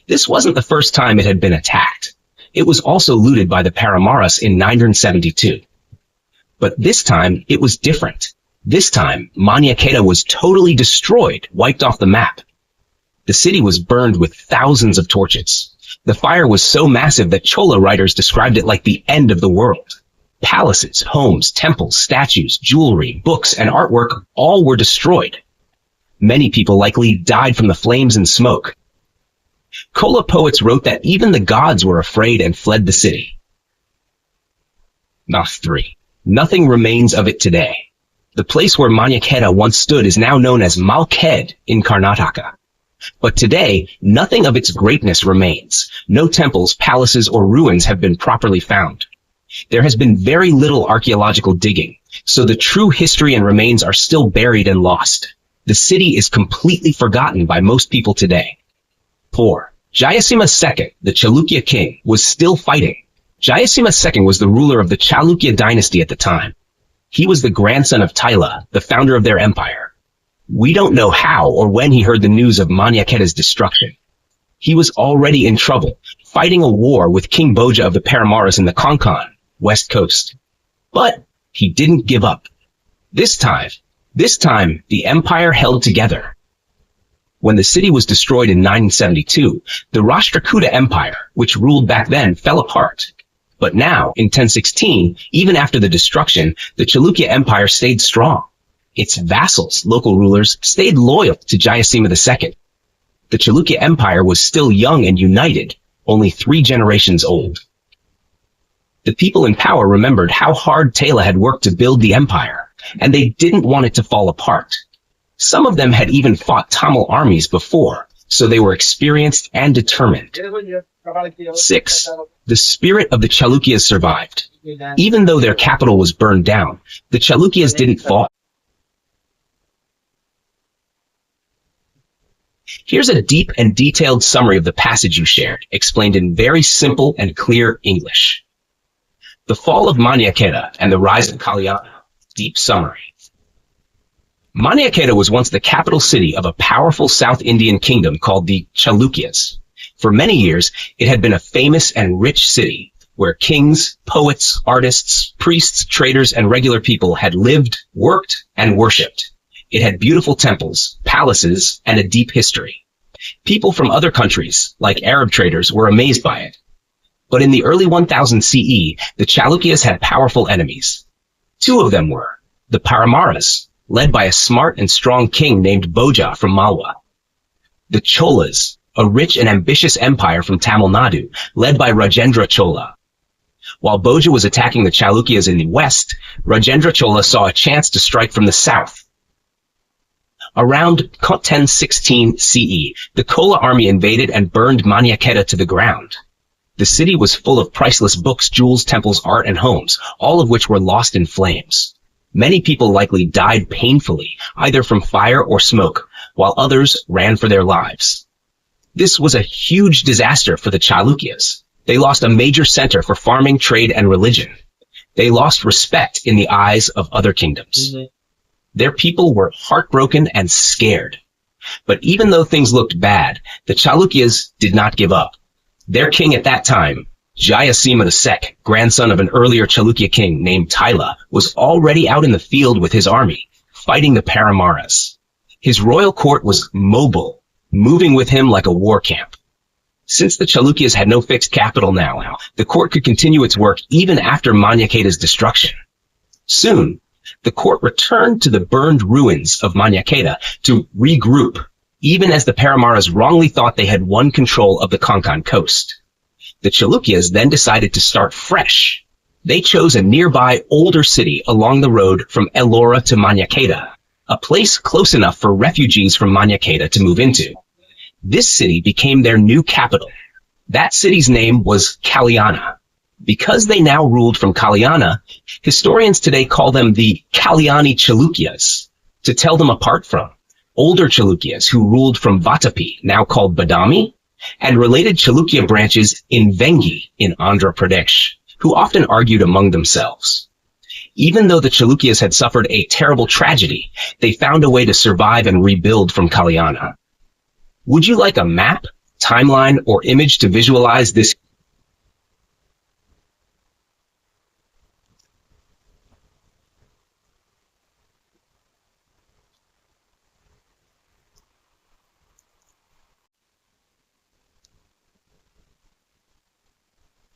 This wasn't the first time it had been attacked. It was also looted by the Paramaras in 972. But this time, it was different. This time, Maniaketa was totally destroyed, wiped off the map. The city was burned with thousands of torches. The fire was so massive that Chola writers described it like the end of the world. Palaces, homes, temples, statues, jewelry, books, and artwork all were destroyed. Many people likely died from the flames and smoke. Chola poets wrote that even the gods were afraid and fled the city. Nath 3. Nothing remains of it today. The place where Maniaketa once stood is now known as Malkhed in Karnataka. But today, nothing of its greatness remains. No temples, palaces, or ruins have been properly found. There has been very little archaeological digging, so the true history and remains are still buried and lost. The city is completely forgotten by most people today. 4. Jayasimha II, the Chalukya king, was still fighting. Jayasimha II was the ruler of the Chalukya dynasty at the time. He was the grandson of Taila, the founder of their empire. We don't know how or when he heard the news of Maniaketa's destruction. He was already in trouble, fighting a war with King Bhoja of the Paramaras in the Konkan, west coast. But he didn't give up. This time, the empire held together. When the city was destroyed in 972, the Rashtrakuta Empire, which ruled back then, fell apart. But now, in 1016, even after the destruction, the Chalukya Empire stayed strong. Its vassals, local rulers, stayed loyal to Jayasimha II. The Chalukya Empire was still young and united, only 3 generations old. The people in power remembered how hard Taila had worked to build the empire, and they didn't want it to fall apart. Some of them had even fought Tamil armies before, so they were experienced and determined. 6. The spirit of the Chalukyas survived. Even though their capital was burned down, the Chalukyas didn't fall. Here's a deep and detailed summary of the passage you shared, explained in very simple and clear English. The fall of Maniaketa and the rise of Kalyana. Deep summary. Maniaketa was once the capital city of a powerful South Indian kingdom called the Chalukyas. For many years, it had been a famous and rich city where kings, poets, artists, priests, traders, and regular people had lived, worked, and worshipped. It had beautiful temples, palaces, and a deep history. People from other countries, like Arab traders, were amazed by it. But in the early 1000 CE, the Chalukyas had powerful enemies. 2 of them were the Paramaras, led by a smart and strong king named Bhoja from Malwa. The Cholas, a rich and ambitious empire from Tamil Nadu, led by Rajendra Chola. While Bhoja was attacking the Chalukyas in the west, Rajendra Chola saw a chance to strike from the south. Around 1016 CE, the Chola army invaded and burned Maniaketa to the ground. The city was full of priceless books, jewels, temples, art, and homes, all of which were lost in flames. Many people likely died painfully, either from fire or smoke, while others ran for their lives. This was a huge disaster for the Chalukyas. They lost a major center for farming, trade, and religion. They lost respect in the eyes of other kingdoms. Their people were heartbroken and scared. But even though things looked bad, the Chalukyas did not give up. Their king at that time, Jayasima II, grandson of an earlier Chalukya king named Tyla, was already out in the field with his army, fighting the Paramaras. His royal court was mobile, moving with him like a war camp. Since the Chalukyas had no fixed capital now, the court could continue its work even after Maniaketa's destruction. Soon, the court returned to the burned ruins of Maniaketa to regroup, even as the Paramaras wrongly thought they had won control of the Konkan coast. The Chalukyas then decided to start fresh. They chose a nearby older city along the road from Ellora to Maniaketa, a place close enough for refugees from Maniaketa to move into. This city became their new capital. That city's name was Kalyana. Because they now ruled from Kalyana, historians today call them the Kalyani Chalukyas, to tell them apart from older Chalukyas who ruled from Vatapi, now called Badami, and related Chalukya branches in Vengi in Andhra Pradesh, who often argued among themselves. Even though the Chalukyas had suffered a terrible tragedy, they found a way to survive and rebuild from Kalyana. Would you like a map, timeline, or image to visualize this?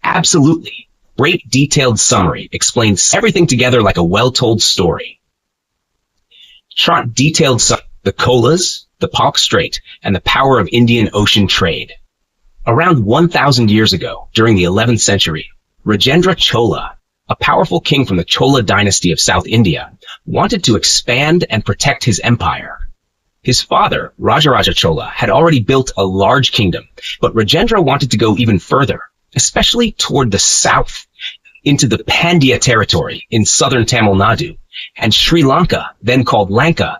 Absolutely. Great detailed summary explains everything together like a well-told story. Chart detailed the Cholas, the Palk Strait, and the power of Indian Ocean trade. Around 1,000 years ago, during the 11th century, Rajendra Chola, a powerful king from the Chola dynasty of South India, wanted to expand and protect his empire. His father, Rajaraja Chola, had already built a large kingdom, but Rajendra wanted to go even further, especially toward the south, into the Pandya territory in southern Tamil Nadu, and Sri Lanka, then called Lanka.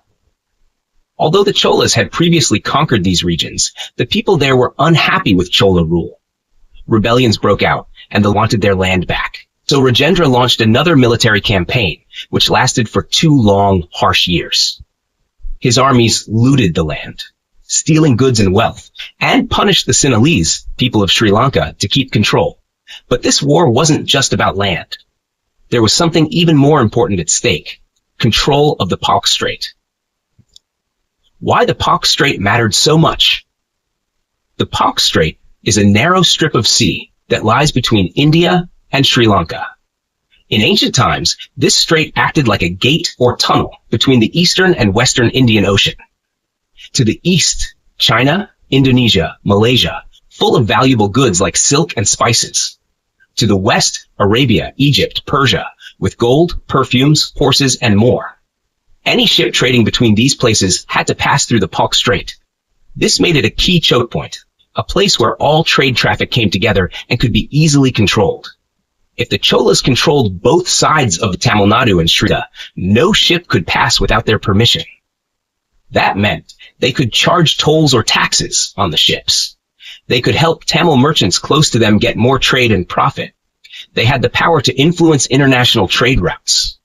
Although the Cholas had previously conquered these regions, the people there were unhappy with Chola rule. Rebellions broke out, and they wanted their land back. So Rajendra launched another military campaign, which lasted for 2 long, harsh years. His armies looted the land, stealing goods and wealth, and punished the Sinhalese, people of Sri Lanka, to keep control. But this war wasn't just about land. There was something even more important at stake: control of the Palk Strait. Why the Palk Strait mattered so much? The Palk Strait is a narrow strip of sea that lies between India and Sri Lanka. In ancient times, this strait acted like a gate or tunnel between the eastern and western Indian Ocean. To the east, China, Indonesia, Malaysia, full of valuable goods like silk and spices. To the west, Arabia, Egypt, Persia, with gold, perfumes, horses, and more. Any ship trading between these places had to pass through the Palk Strait. This made it a key choke point, a place where all trade traffic came together and could be easily controlled. If the Cholas controlled both sides of Tamil Nadu and Sri Lanka, no ship could pass without their permission. That meant they could charge tolls or taxes on the ships. They could help Tamil merchants close to them get more trade and profit. They had the power to influence international trade routes.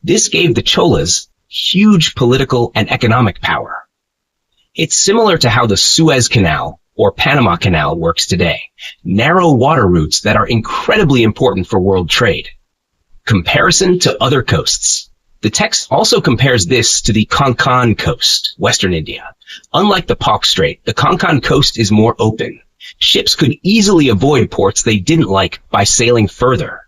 This gave the Cholas huge political and economic power. It's similar to how the Suez Canal or Panama Canal works today, narrow water routes that are incredibly important for world trade. Comparison to other coasts. The text also compares this to the Konkan coast, Western India. Unlike the Palk Strait, the Konkan coast is more open. Ships could easily avoid ports they didn't like by sailing further.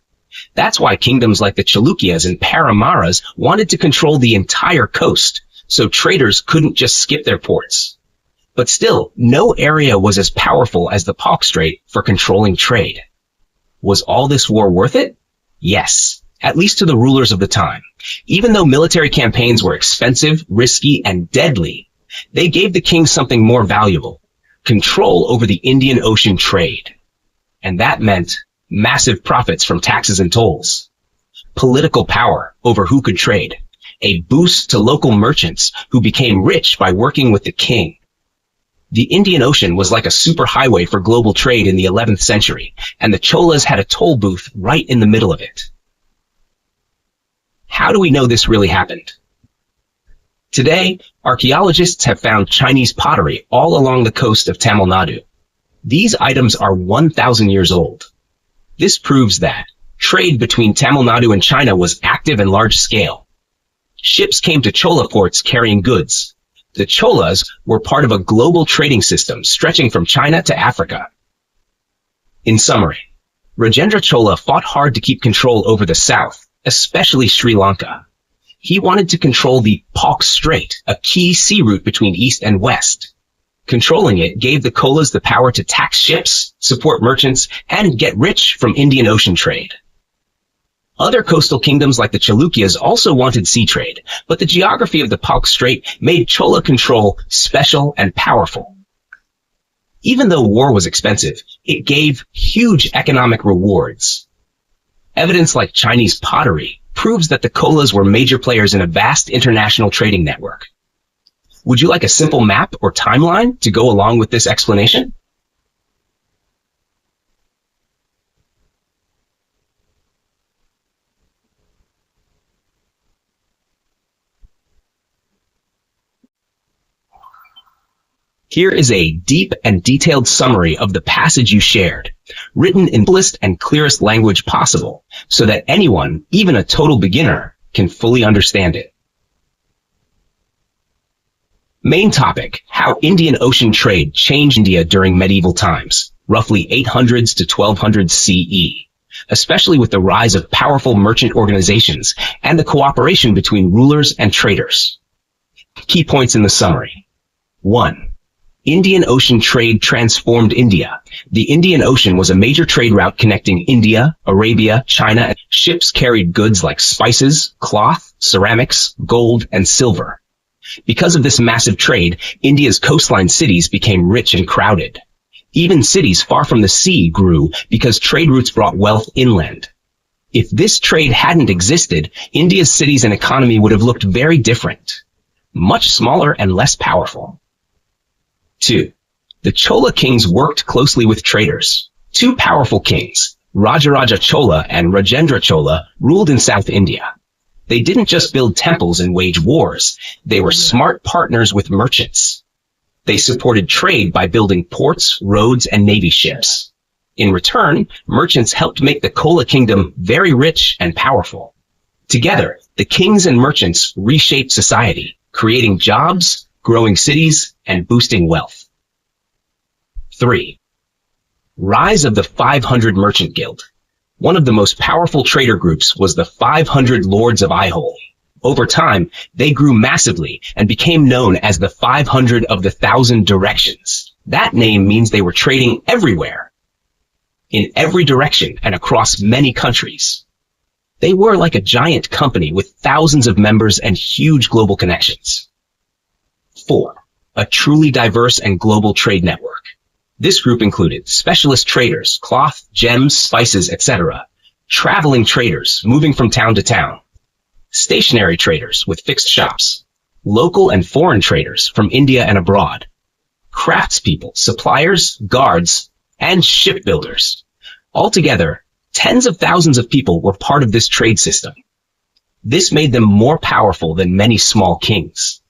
That's why kingdoms like the Chalukyas and Paramaras wanted to control the entire coast, so traders couldn't just skip their ports. But still, no area was as powerful as the Palk Strait for controlling trade. Was all this war worth it? Yes, at least to the rulers of the time. Even though military campaigns were expensive, risky, and deadly, They gave the king something more valuable: control over the Indian Ocean trade. And that meant massive profits from taxes and tolls, political power over who could trade, a boost to local merchants who became rich by working with the king. The Indian Ocean was like a superhighway for global trade in the 11th century, and the Cholas had a toll booth right in the middle of it. How do we know this really happened? Today, archaeologists have found Chinese pottery all along the coast of Tamil Nadu. These items are 1,000 years old. This proves that trade between Tamil Nadu and China was active and large-scale. Ships came to Chola ports carrying goods. The Cholas were part of a global trading system stretching from China to Africa. In summary, Rajendra Chola fought hard to keep control over the south, especially Sri Lanka. He wanted to control the Palk Strait, a key sea route between east and west. Controlling it gave the Cholas the power to tax ships, support merchants, and get rich from Indian Ocean trade. Other coastal kingdoms like the Chalukyas also wanted sea trade, but the geography of the Palk Strait made Chola control special and powerful. Even though war was expensive, it gave huge economic rewards. Evidence like Chinese pottery proves that the Cholas were major players in a vast international trading network. Would you like a simple map or timeline to go along with this explanation? Here is a deep and detailed summary of the passage you shared, written in the simplest and clearest language possible, so that anyone, even a total beginner, can fully understand it. Main topic: how Indian Ocean trade changed India during medieval times, roughly 800s to 1200s CE, especially with the rise of powerful merchant organizations and the cooperation between rulers and traders. Key points in the summary. 1. Indian Ocean trade transformed India. The Indian Ocean was a major trade route connecting India, Arabia, China. Ships carried goods like spices, cloth, ceramics, gold, and silver. Because of this massive trade, India's coastline cities became rich and crowded. Even cities far from the sea grew because trade routes brought wealth inland. If this trade hadn't existed, India's cities and economy would have looked very different, much smaller and less powerful. 2. The Chola kings worked closely with traders. Two powerful kings, Rajaraja Chola and Rajendra Chola, ruled in South India. They didn't just build temples and wage wars. They were smart partners with merchants. They supported trade by building ports, roads, and navy ships. In return, merchants helped make the Chola kingdom very rich and powerful. Together, the kings and merchants reshaped society, creating jobs, growing cities, and boosting wealth. 3. Rise of the 500 Merchant Guild. One of the most powerful trader groups was the 500 Lords of Aihole. Over time, they grew massively and became known as the 500 of the 1,000 Directions. That name means they were trading everywhere, in every direction and across many countries. They were like a giant company with thousands of members and huge global connections. 4. A truly diverse and global trade network. This group included specialist traders, cloth, gems, spices, etc., traveling traders moving from town to town, stationary traders with fixed shops, local and foreign traders from India and abroad, craftspeople, suppliers, guards, and shipbuilders. Altogether, tens of thousands of people were part of this trade system. This made them more powerful than many small kings.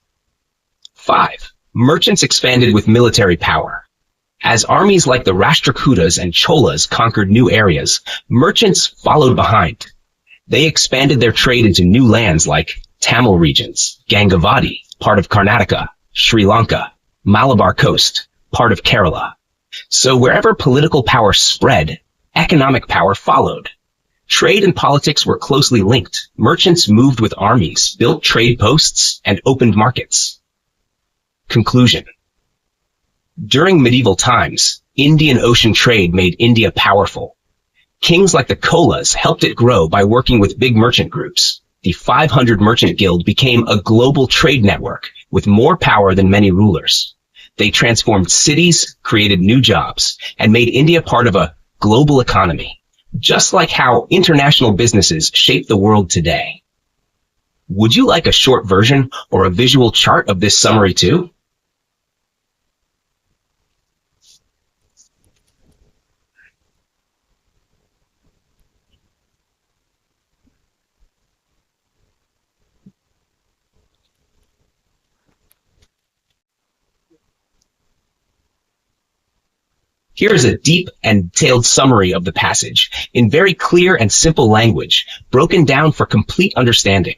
5. Merchants expanded with military power. As armies like the Rashtrakutas and Cholas conquered new areas, merchants followed behind. They expanded their trade into new lands like Tamil regions, Gangavati, part of Karnataka, Sri Lanka, Malabar coast, part of Kerala. So wherever political power spread, economic power followed. Trade and politics were closely linked. Merchants moved with armies, built trade posts, and opened markets. Conclusion. During medieval times, Indian Ocean trade made India powerful. Kings like the Cholas helped it grow by working with big merchant groups. The 500 Merchant Guild became a global trade network, with more power than many rulers. They transformed cities, created new jobs, and made India part of a global economy, just like how international businesses shape the world today. Would you like a short version or a visual chart of this summary too? Here is a deep and detailed summary of the passage, in very clear and simple language, broken down for complete understanding.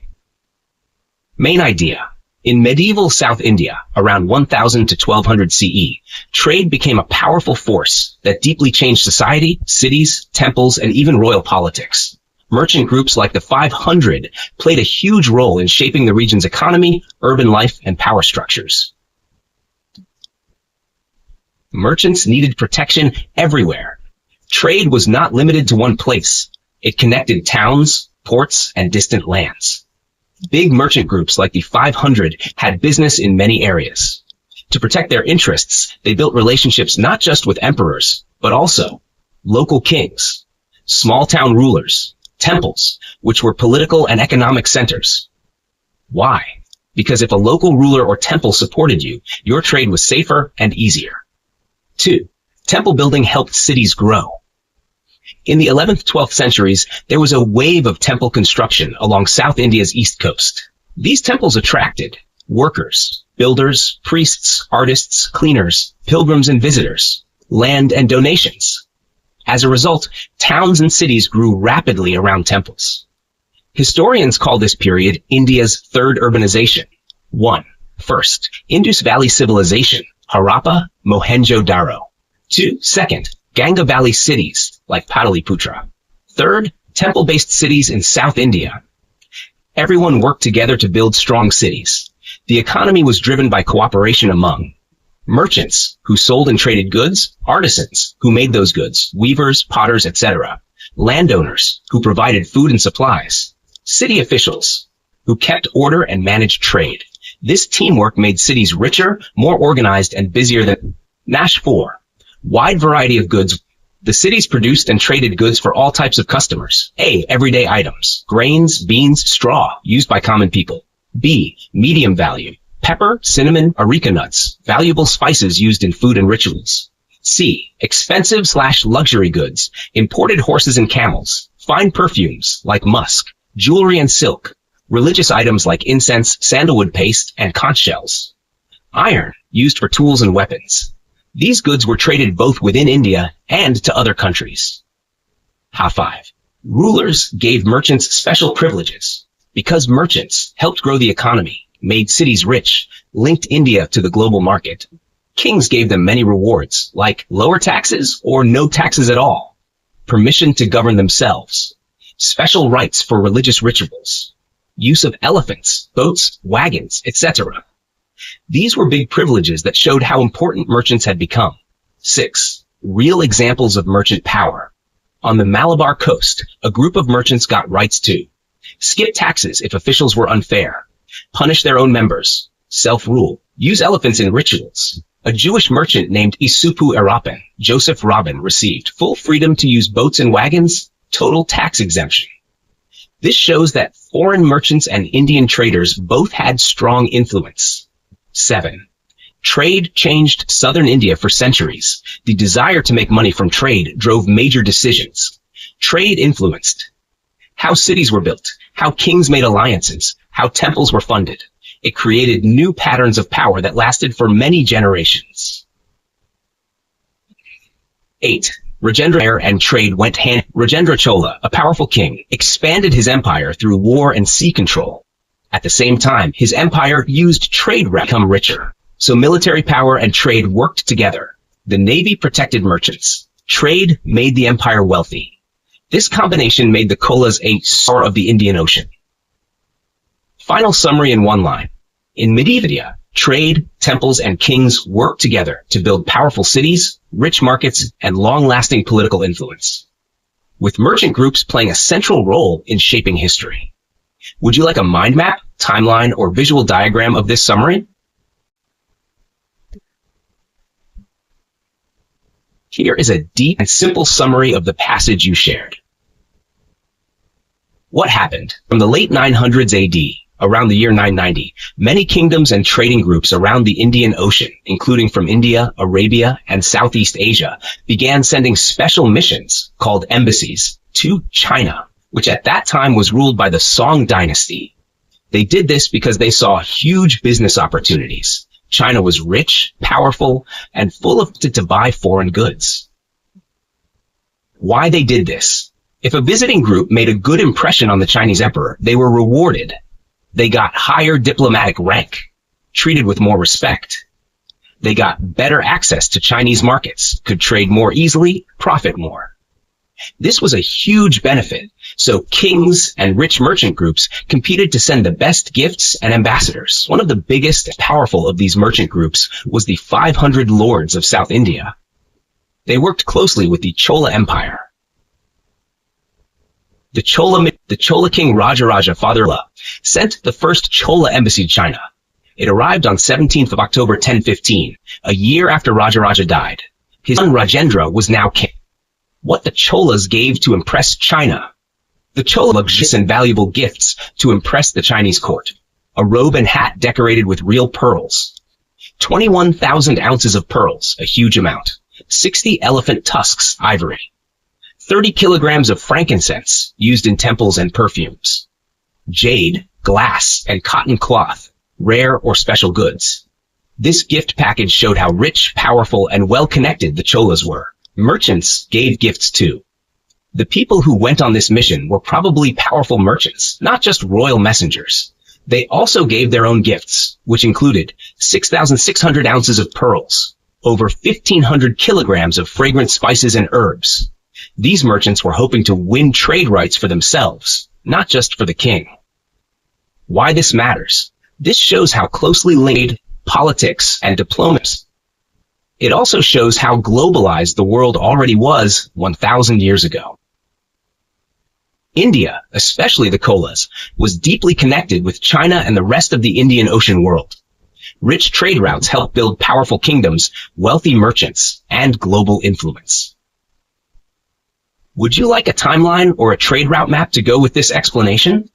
Main idea. In medieval South India, around 1000 to 1200 CE, trade became a powerful force that deeply changed society, cities, temples, and even royal politics. Merchant groups like the 500 played a huge role in shaping the region's economy, urban life, and power structures. Merchants needed protection everywhere. Trade was not limited to one place. It connected towns, ports, and distant lands. Big merchant groups like the 500 had business in many areas. To protect their interests, they built relationships not just with emperors, but also local kings, small-town rulers, temples, which were political and economic centers. Why? Because if a local ruler or temple supported you, your trade was safer and easier. 2. Temple building helped cities grow. In the 11th-12th centuries, there was a wave of temple construction along South India's east coast. These temples attracted workers, builders, priests, artists, cleaners, pilgrims and visitors, land and donations. As a result, towns and cities grew rapidly around temples. Historians call this period India's third urbanization. 1. First, Indus Valley Civilization, Harappa, Mohenjo-Daro. 2. Second, Ganga Valley cities like Pataliputra. Third, temple-based cities in South India. Everyone worked together to build strong cities. The economy was driven by cooperation among merchants who sold and traded goods, artisans who made those goods, weavers, potters, etc., landowners who provided food and supplies, city officials who kept order and managed trade. This teamwork made cities richer, more organized, and busier than Nash 4. Wide variety of goods. The cities produced and traded goods for all types of customers. A. Everyday items. Grains, beans, straw, used by common people. B. Medium value. Pepper, cinnamon, areca nuts, valuable spices used in food and rituals. C. Expensive/luxury goods. Imported horses and camels. Fine perfumes, like musk. Jewelry and silk. Religious items like incense, sandalwood paste, and conch shells. Iron, used for tools and weapons. These goods were traded both within India and to other countries. Ha-5. Rulers gave merchants special privileges. Because merchants helped grow the economy, made cities rich, linked India to the global market, kings gave them many rewards, like lower taxes or no taxes at all, permission to govern themselves, special rights for religious rituals, use of elephants, boats, wagons, etc. These were big privileges that showed how important merchants had become. 6. Real examples of merchant power. On the Malabar coast, a group of merchants got rights to skip taxes if officials were unfair, punish their own members, self-rule, use elephants in rituals. A Jewish merchant named Isupu Arapan, Joseph Robin, received full freedom to use boats and wagons, total tax exemption. This shows that foreign merchants and Indian traders both had strong influence. 7. Trade changed southern India for centuries. The desire to make money from trade drove major decisions. Trade influenced how cities were built, how kings made alliances, how temples were funded. It created new patterns of power that lasted for many generations. 8. Rajendra and trade went hand. Rajendra Chola, a powerful king, expanded his empire through war and sea control. At the same time, his empire used trade to become richer. So military power and trade worked together. The navy protected merchants. Trade made the empire wealthy. This combination made the Cholas a star of the Indian Ocean. Final summary in one line. In medieval India, trade, temples, and kings worked together to build powerful cities, rich markets, and long-lasting political influence, with merchant groups playing a central role in shaping history. Would you like a mind map, timeline, or visual diagram of this summary? Here is a deep and simple summary of the passage you shared. What happened? From the late 900s AD, around the year 990, many kingdoms and trading groups around the Indian Ocean, including from India, Arabia, and Southeast Asia, began sending special missions, called embassies, to China, which at that time was ruled by the Song dynasty. They did this because they saw huge business opportunities. China was rich, powerful, and full of to buy foreign goods. Why they did this? If a visiting group made a good impression on the Chinese emperor, they were rewarded. They got higher diplomatic rank, treated with more respect. They got better access to Chinese markets, could trade more easily, profit more. This was a huge benefit, so kings and rich merchant groups competed to send the best gifts and ambassadors. One of the biggest and powerful of these merchant groups was the 500 lords of South India. They worked closely with the Chola Empire. The Chola king Rajaraja Fatherla sent the first Chola embassy to China. It arrived on 17th of October 1015, a year after Rajaraja died. His son Rajendra was now king. What the Cholas gave to impress China. The Chola luxurious and valuable gifts to impress the Chinese court. A robe and hat decorated with real pearls. 21,000 ounces of pearls, a huge amount. 60 elephant tusks, ivory. 30 kilograms of frankincense, used in temples and perfumes. Jade, glass, and cotton cloth, rare or special goods. This gift package showed how rich, powerful, and well-connected the Cholas were. Merchants gave gifts too. The people who went on this mission were probably powerful merchants, not just royal messengers. They also gave their own gifts, which included 6,600 ounces of pearls, over 1,500 kilograms of fragrant spices and herbs. These merchants were hoping to win trade rights for themselves, not just for the king. Why this matters? This shows how closely linked politics and diplomacy. It also shows how globalized the world already was 1,000 years ago. India, especially the Cholas, was deeply connected with China and the rest of the Indian Ocean world. Rich trade routes helped build powerful kingdoms, wealthy merchants, and global influence. Would you like a timeline or a trade route map to go with this explanation?